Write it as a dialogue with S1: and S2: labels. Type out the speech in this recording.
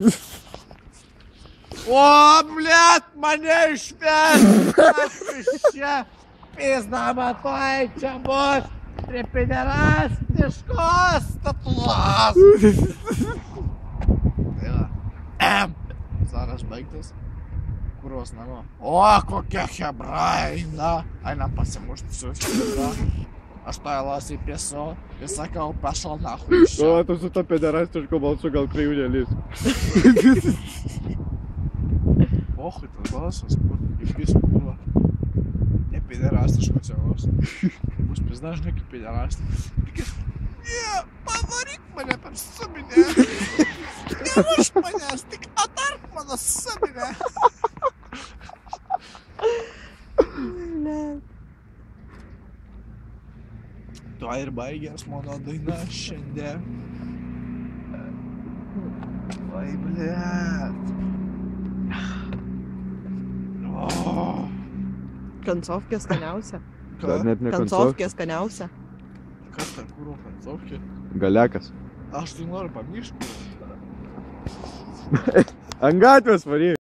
S1: О, блядь, мane išveš! Čia pizda matai, čia bus prie pederastiškos statulos. Tai va. Zaras baigtas. Kuros namo. O, kokia hebraina. Einam pasimušti su šitą. Aš to elas į piesu ir sakau, pašal nahui iš čia.
S2: O, tu su to pederastišku balsu gal kreivėlis.
S1: Pochui tas balsas, kur į pisų kurva. Ne pederastiško cievos. Bus pizda, žinai, kaip pederastė. Ne, pavaryk mane per subinę. Nemuš manęs, tik atark mano subinę. Tuo ir baigės mano daina šiandien. Oi, blėt.
S3: Kancovkė skaniausia.
S2: Dar net ne
S3: Kancovkė skaniausia.
S1: Kas ten kūro kancovkė?
S2: Galekas.
S1: Aš tai noriu pamiršti.
S2: Ant gatvės varyk.